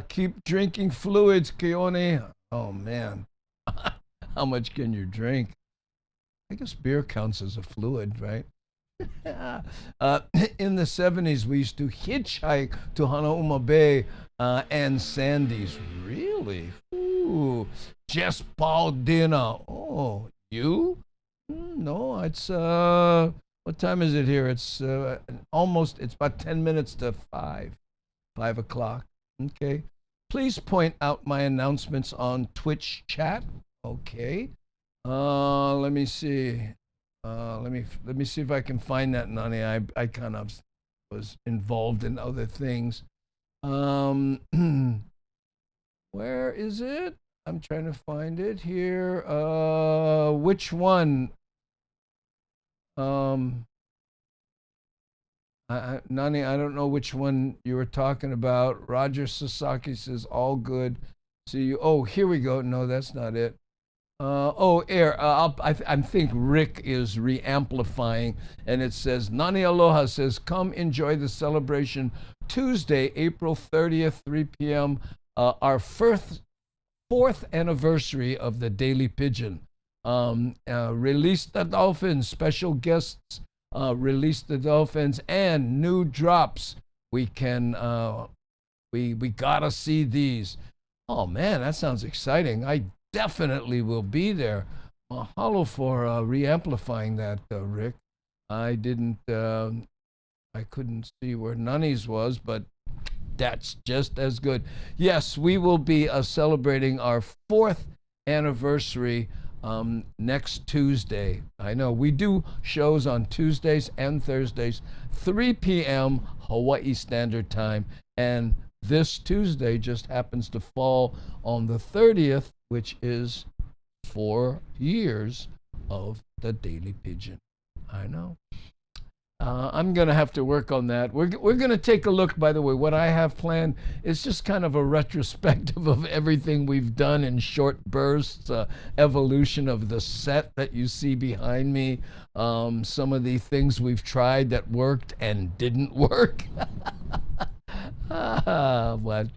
keep drinking fluids, Keone. Oh, man. How much can you drink? I guess beer counts as a fluid, right? In the 70s, we used to hitchhike to Hanauma Bay and Sandy's. Really? Ooh. Just Paul dinner. Oh, you? No, it's, what time is it here? It's it's about 10 minutes to 5 o'clock. Okay. Please point out my announcements on Twitch chat. Okay. Let me see. Let me see if I can find that, Nani. I kind of was involved in other things. Where is it? I'm trying to find it here. Which one? Nani, I don't know which one you were talking about. Roger Sasaki says, all good. See you. Oh, here we go. No, that's not it. I think Rick is re-amplifying, and it says, Nani Aloha says, come enjoy the celebration Tuesday, April 30th, 3 p.m., our fourth anniversary of the Daily Pidgin. Release the Dolphins, special guests, Release the Dolphins, and new drops. We gotta see these. Oh man, that sounds exciting. I definitely will be there. Mahalo for re-amplifying that, Rick. I couldn't see where Nani's was, but that's just as good. Yes, we will be celebrating our 4th anniversary next Tuesday. I know we do shows on Tuesdays and Thursdays, 3 p.m. Hawaii Standard Time, and this Tuesday just happens to fall on the 30th, which is 4 years of the Daily Pidgin. I know. I'm going to have to work on that. We're going to take a look, by the way. What I have planned is just kind of a retrospective of everything we've done in short bursts, evolution of the set that you see behind me, some of the things we've tried that worked and didn't work. But,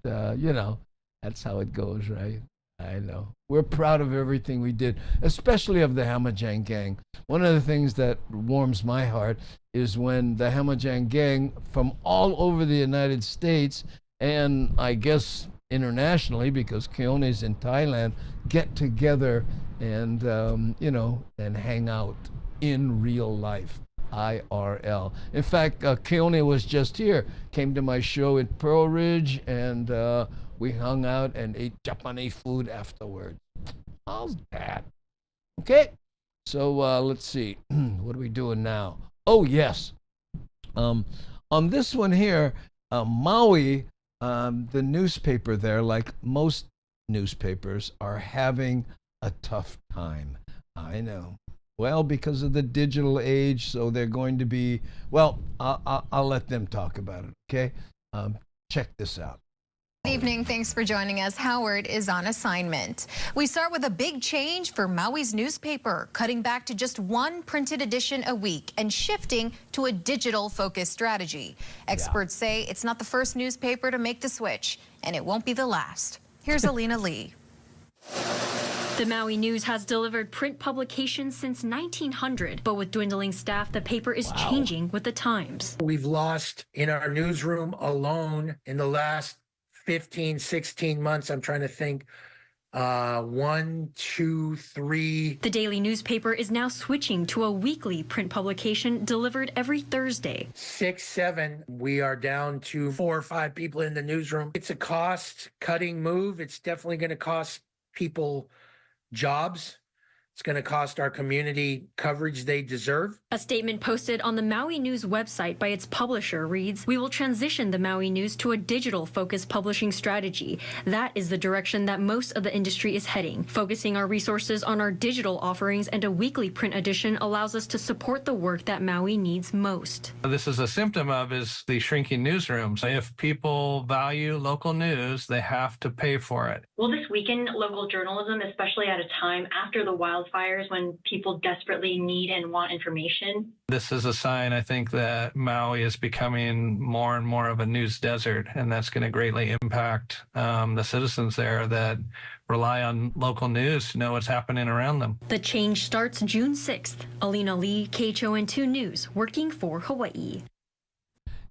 that's how it goes, right? I know. We're proud of everything we did, especially of the Hamajang Gang. One of the things that warms my heart is when the Hamajang Gang from all over the United States, and I guess internationally, because Keone's in Thailand, get together and, and hang out in real life. IRL. In fact, Keone was just here, came to my show at Pearl Ridge, and We hung out and ate Japanese food afterwards. How's that? Okay, so let's see. What are we doing now? Oh, yes. On this one here, Maui, the newspaper there, like most newspapers, are having a tough time. I know. Well, because of the digital age, so they're going to be, well, I'll let them talk about it, okay? Check this out. Good evening. Thanks for joining us. Howard is on assignment. We start with a big change for Maui's newspaper, cutting back to just one printed edition a week and shifting to a digital-focused strategy. Experts say it's not the first newspaper to make the switch, and it won't be the last. Here's Alina Lee. The Maui News has delivered print publications since 1900, but with dwindling staff, the paper is changing with the times. We've lost in our newsroom alone in the last 15, 16 months. I'm trying to think. 1, 2, 3. The daily newspaper is now switching to a weekly print publication delivered every Thursday. 6, 7. We are down to 4 or 5 people in the newsroom. It's a cost-cutting move. It's definitely going to cost people jobs. It's going to cost our community coverage they deserve. A statement posted on the Maui News website by its publisher reads, "We will transition the Maui News to a digital-focused publishing strategy. That is the direction that most of the industry is heading. Focusing our resources on our digital offerings and a weekly print edition allows us to support the work that Maui needs most." This is a symptom of is the shrinking newsrooms. If people value local news, they have to pay for it. Will this weaken local journalism, especially at a time after the wildfires when people desperately need and want information? This is a sign, I think, that Maui is becoming more and more of a news desert, and that's going to greatly impact the citizens there that rely on local news to know what's happening around them. The change starts June 6th. Alina Lee, KHON2 News, working for Hawaii.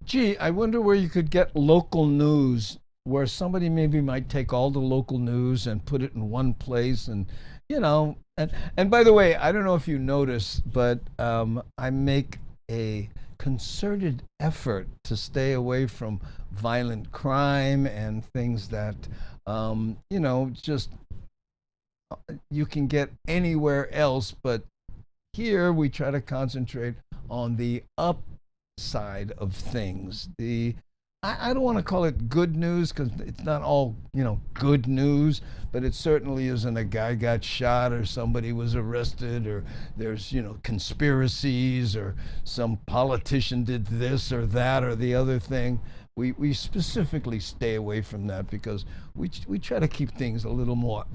Gee, I wonder where you could get local news, where somebody maybe might take all the local news and put it in one place, and you know, and by the way, I don't know if you notice, but I make a concerted effort to stay away from violent crime and things that you know, just you can get anywhere else, but here we try to concentrate on the upside of things. I don't want to call it good news because it's not all, you know, good news, but it certainly isn't a guy got shot or somebody was arrested or there's, you know, conspiracies or some politician did this or that or the other thing. We specifically stay away from that because we try to keep things a little more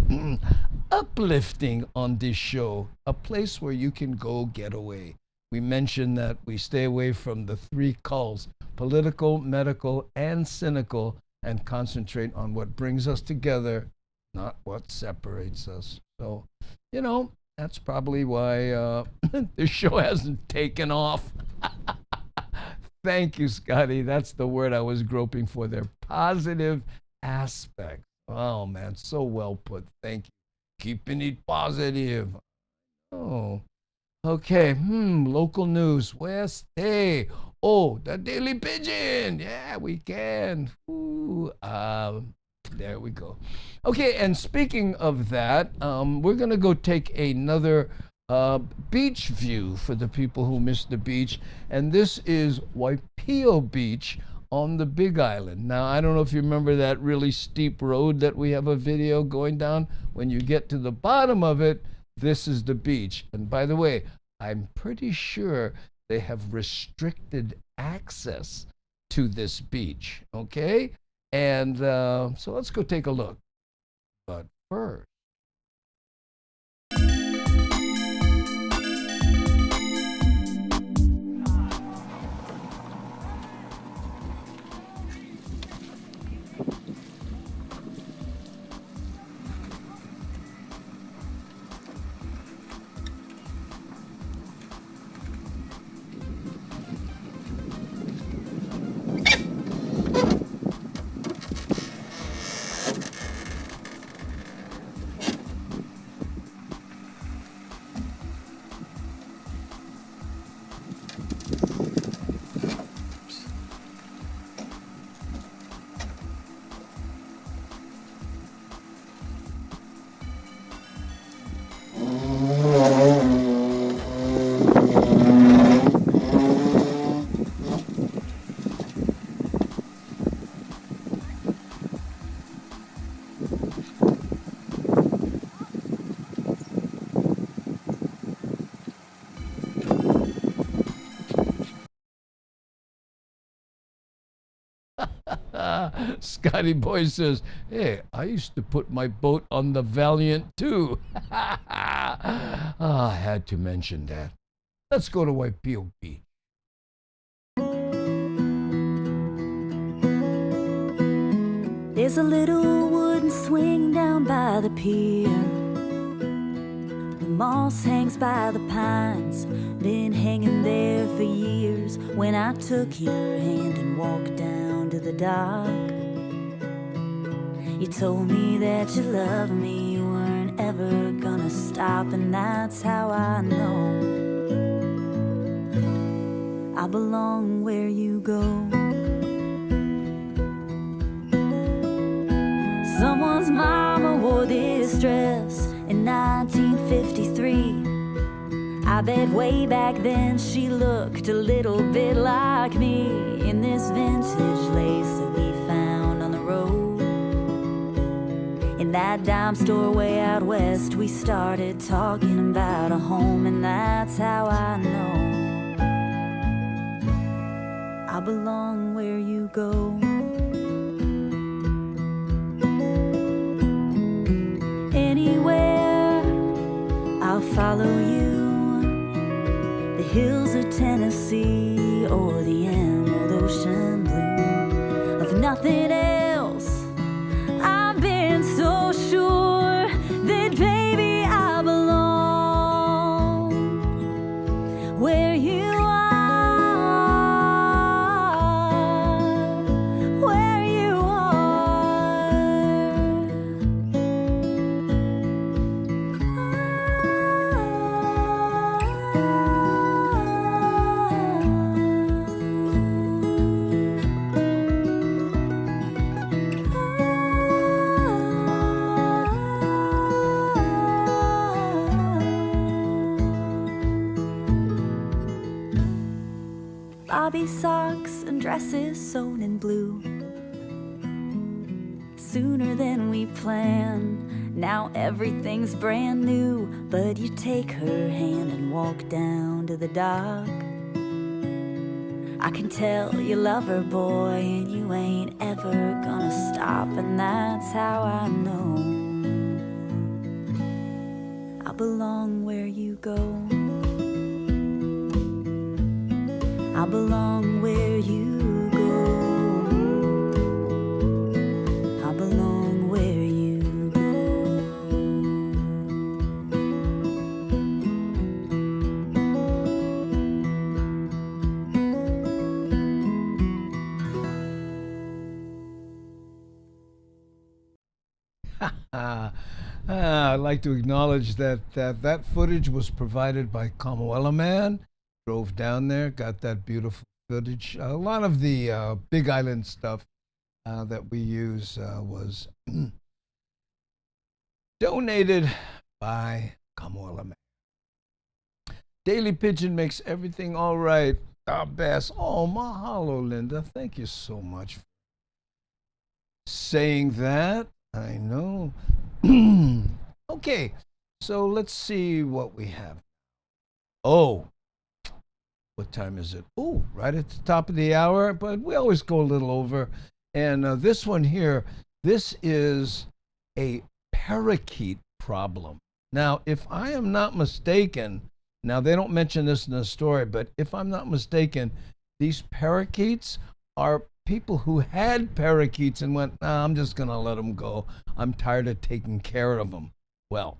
uplifting on this show, a place where you can go get away. We mentioned that we stay away from the 3 cults, political, medical, and cynical, and concentrate on what brings us together, not what separates us. So, you know, that's probably why this show hasn't taken off. Thank you, Scotty. That's the word I was groping for there. Positive aspect. Oh, man, so well put. Thank you. Keeping it positive. Oh. Okay, local news. West Day. Oh, the Daily Pidgin. Yeah, we can. Ooh, there we go. Okay, and speaking of that, we're going to go take another beach view for the people who missed the beach. And this is Waipio Beach on the Big Island. Now, I don't know if you remember that really steep road that we have a video going down. When you get to the bottom of it, this is the beach. And by the way, I'm pretty sure they have restricted access to this beach, okay? And so let's go take a look. But first, Scotty Boy says, hey, I used to put my boat on the Valiant too. I had to mention that. Let's go to Waipio Beach. There's a little wooden swing down by the pier. The moss hangs by the pines, been hanging there for years. When I took your hand and walked down to the dock, you told me that you loved me, you weren't ever gonna stop. And that's how I know I belong where you go. Someone's mama wore this dress in 1953. I bet way back then she looked a little bit like me in this vintage lace that we found on the road. In that dime store way out west, we started talking about a home, and that's how I know I belong where you go. Anywhere I'll follow you, the hills of Tennessee or the emerald ocean blue. Of nothing else, I've been so sure that baby I belong where you are, where you Bobby socks and dresses sewn in blue. Sooner than we planned, now everything's brand new. But you take her hand and walk down to the dock. I can tell you love her, boy, and you ain't ever gonna stop. And that's how I know I belong where you go. I belong where you go. I belong where you I'd like to acknowledge that footage was provided by Kamuela Man. Drove down there, got that beautiful footage. A lot of the Big Island stuff that we use was donated by Kamuela Man. Daily Pidgin makes everything all right. Our best. Oh, mahalo, Linda. Thank you so much for saying that. I know. Okay, so let's see what we have. Oh, what time is it? Oh, right at the top of the hour, but we always go a little over. And this one here, this is a parakeet problem. Now, if I am not mistaken, now they don't mention this in the story, but if I'm not mistaken, these parakeets are people who had parakeets and went, nah, I'm just going to let them go. I'm tired of taking care of them. Well,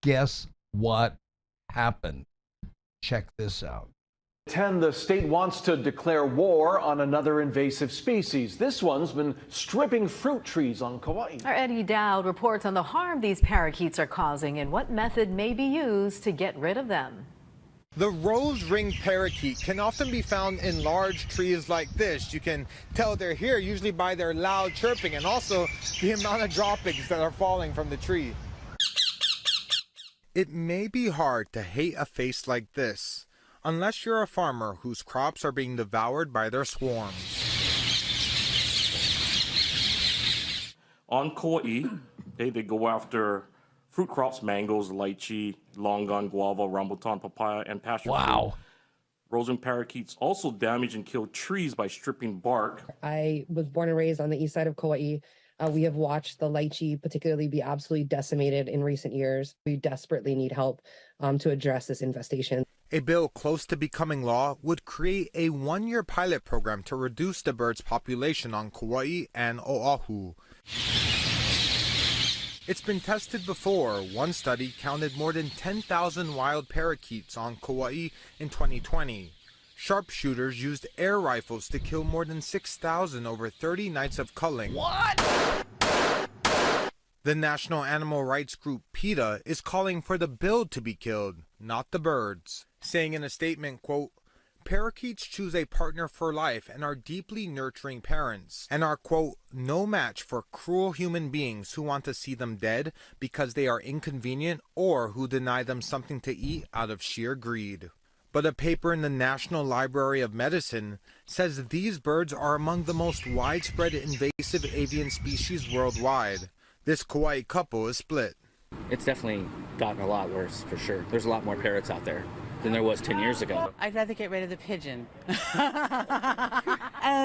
guess what happened? Check this out. 10, the state wants to declare war on another invasive species. This one's been stripping fruit trees on Kauai. Our Eddie Dowd reports on the harm these parakeets are causing and what method may be used to get rid of them. The rose-ringed parakeet can often be found in large trees like this. You can tell they're here usually by their loud chirping and also the amount of droppings that are falling from the tree. It may be hard to hate a face like this, unless you're a farmer whose crops are being devoured by their swarms. On Kauai, they go after fruit crops, mangoes, lychee, longan, guava, rambutan, papaya, and passion fruit. Roseland parakeets also damage and kill trees by stripping bark. I was born and raised on the east side of Kauai. We have watched the lychee particularly be absolutely decimated in recent years. We desperately need help to address this infestation. A bill close to becoming law would create a one-year pilot program to reduce the bird's population on Kauai and Oahu. It's been tested before. One study counted more than 10,000 wild parakeets on Kauai in 2020. Sharpshooters used air rifles to kill more than 6,000 over 30 nights of culling. What? The national animal rights group PETA is calling for the bill to be killed, not the birds, saying in a statement, quote, "Parakeets choose a partner for life and are deeply nurturing parents and are, quote, no match for cruel human beings who want to see them dead because they are inconvenient or who deny them something to eat out of sheer greed." But a paper in the National Library of Medicine says these birds are among the most widespread invasive avian species worldwide. This Kauai couple is split. It's definitely gotten a lot worse, for sure. There's a lot more parrots out there than there was 10 years ago. I'd rather get rid of the pigeon. They're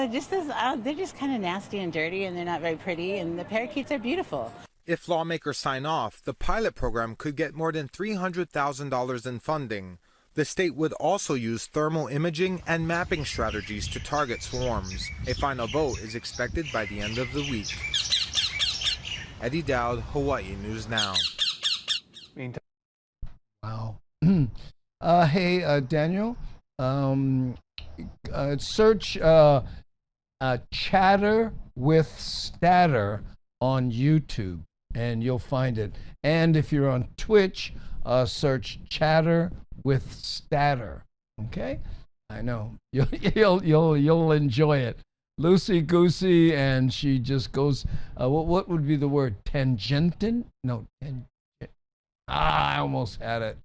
just kind of nasty and dirty, and they're not very pretty, and the parakeets are beautiful. If lawmakers sign off, the pilot program could get more than $300,000 in funding. The state would also use thermal imaging and mapping strategies to target swarms. A final vote is expected by the end of the week. Eddie Dowd, Hawaii News Now. Wow. Hey, Daniel, search Chatter with Statter on YouTube, and you'll find it. And if you're on Twitch, search Chatter with Statter. Okay, I know you'll enjoy it. Loosey goosey, and she just goes. What would be the word? Tangentin? No, I almost had it.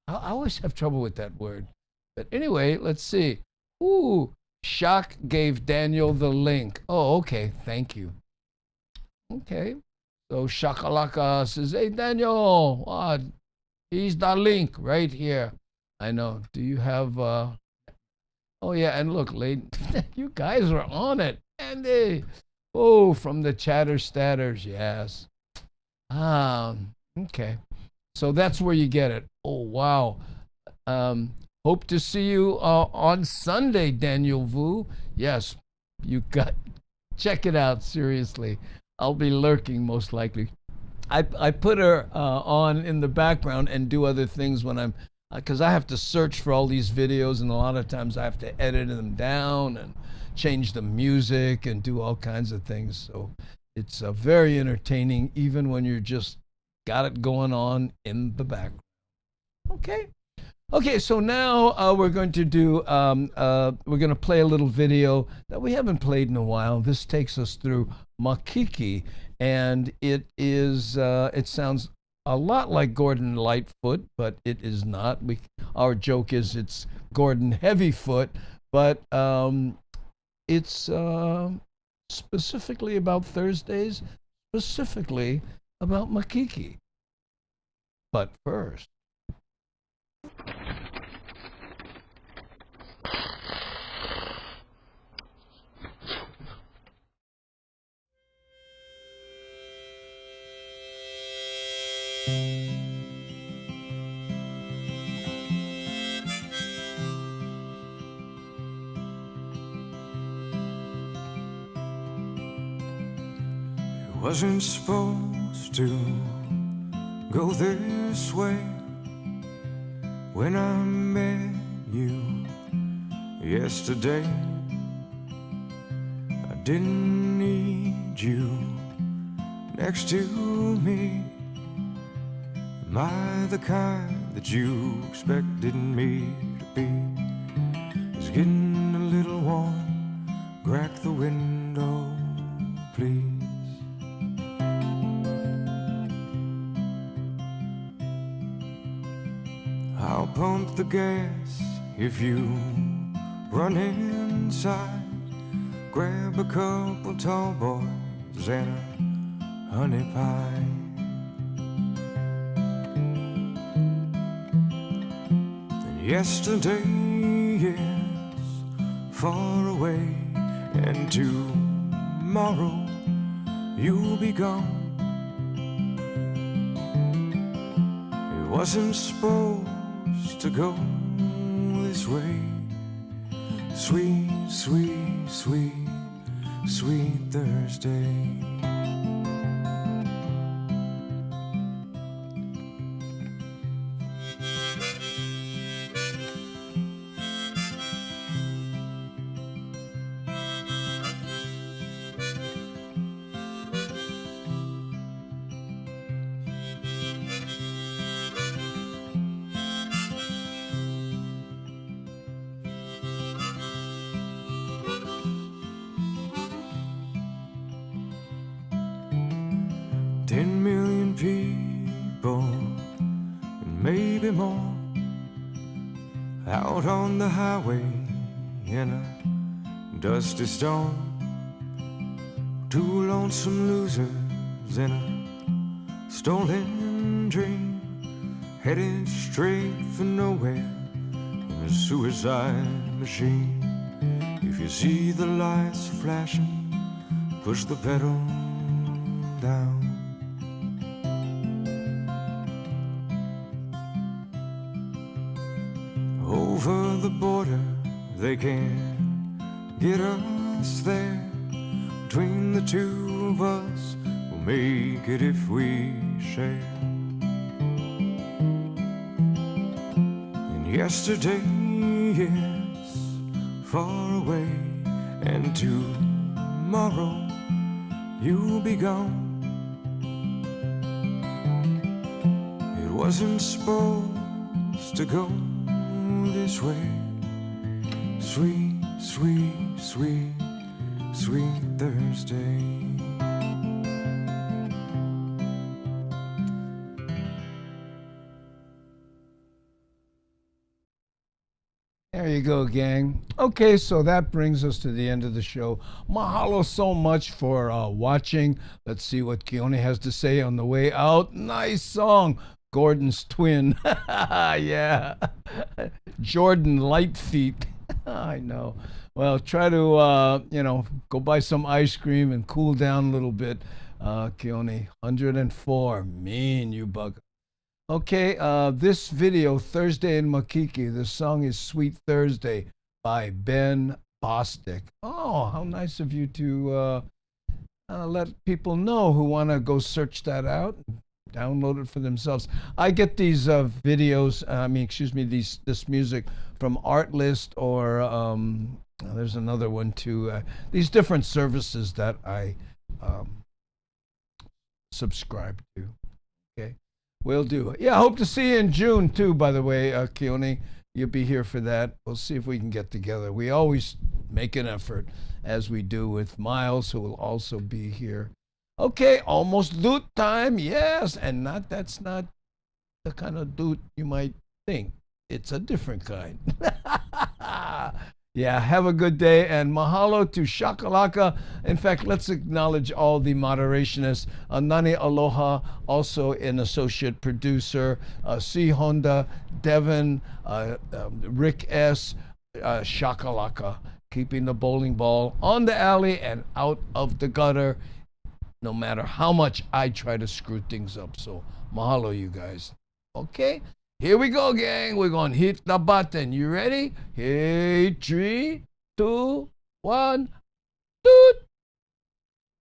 I always have trouble with that word. But anyway, let's see. Ooh, Shock gave Daniel the link. Oh, okay. Thank you. Okay. So Shakalaka says, hey, Daniel, he's the link right here. I know. Do you have... Oh, yeah. And look, lady, you guys are on it. Andy. Oh, from the Chatter Statters. Yes. Okay. So that's where you get it. Oh, wow. Hope to see you on Sunday, Daniel Vu. Yes, check it out, seriously. I'll be lurking most likely. I put her on in the background and do other things when I'm, because I have to search for all these videos, and a lot of times I have to edit them down and change the music and do all kinds of things. So it's very entertaining, even when you're just got it going on in the background. Okay, so now we're going to do, we're going to play a little video that we haven't played in a while. This takes us through Makiki, and it is, it sounds a lot like Gordon Lightfoot, but it is not. Our joke is it's Gordon Heavyfoot, but it's specifically about Thursdays, specifically about Makiki. But first. Wasn't supposed to go this way. When I met you yesterday, I didn't need you next to me. Am I the kind that you expected me to be? It's getting a little warm. Crack the window, please. I'll pump the gas if you run inside. Grab a couple tall boys and a honey pie. And yesterday is far away, and tomorrow you'll be gone. It wasn't supposed to go this way. Sweet, sweet, sweet, sweet Thursday. People, and maybe more, out on the highway in a dusty storm. Two lonesome losers in a stolen dream, headed straight for nowhere in a suicide machine. If you see the lights flashing, push the pedal down. Over the border, they can't get us there. Between the two of us, we'll make it if we share. And yesterday is far away, and tomorrow you'll be gone. It wasn't supposed to go this way. Sweet, sweet, sweet, sweet Thursday. There you go, gang. Okay, so that brings us to the end of the show. Mahalo so much for watching. Let's see what Keone has to say on the way out. Nice song. Gordon's twin. Yeah. Jordan Lightfeet. I know. Well, try to, go buy some ice cream and cool down a little bit. Keone, 104. Mean, you bug. Okay, this video, Thursday in Makiki, the song is Sweet Thursday by Ben Bostic. Oh, how nice of you to let people know who want to go search that out. Download it for themselves. I get these videos, this music from Artlist or there's another one too. These different services that I subscribe to. Okay, will do. Yeah, I hope to see you in June too, by the way, Keone. You'll be here for that. We'll see if we can get together. We always make an effort, as we do with Miles, who will also be here. Okay, almost loot time, yes, and that's not the kind of loot you might think. It's a different kind. Yeah, have a good day, and mahalo to Shakalaka. In fact, let's acknowledge all the moderationists. Nani Aloha, also an associate producer. C. Honda, Devin, Rick S., Shakalaka, keeping the bowling ball on the alley and out of the gutter, no matter how much I try to screw things up. So, mahalo, you guys. Okay, here we go, gang. We're going to hit the button. You ready? Hey, 3, 2, 1, doot.